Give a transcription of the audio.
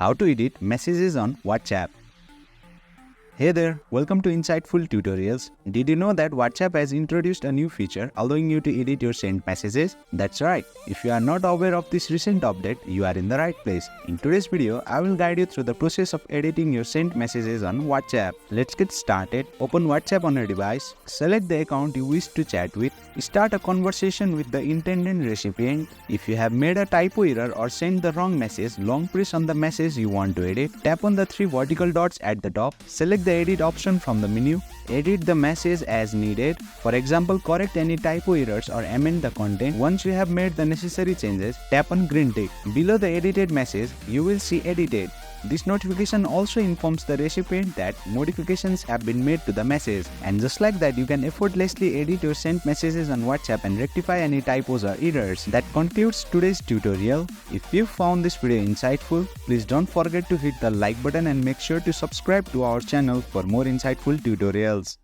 How to edit messages on WhatsApp. Hey there, welcome to Insightful Tutorials. Did you know that WhatsApp has introduced a new feature allowing you to edit your sent messages? That's right. If you are not aware of this recent update, you are in the right place. In today's video, I will guide you through the process of editing your sent messages on WhatsApp. Let's get started. Open WhatsApp on your device. Select the account you wish to chat with. Start a conversation with the intended recipient. If you have made a typo error or sent the wrong message, long press on the message you want to edit. Tap on the three vertical dots at the top. Select the edit option from the menu. Edit the message as needed. For example, correct any typo errors or amend the content. Once you have made the necessary changes, tap on green tick. Below the edited message, you will see edited. This notification also informs the recipient that modifications have been made to the message. And just like that, you can effortlessly edit your sent messages on WhatsApp and rectify any typos or errors. That concludes today's tutorial. If you found this video insightful, please don't forget to hit the like button and make sure to subscribe to our channel for more insightful tutorials.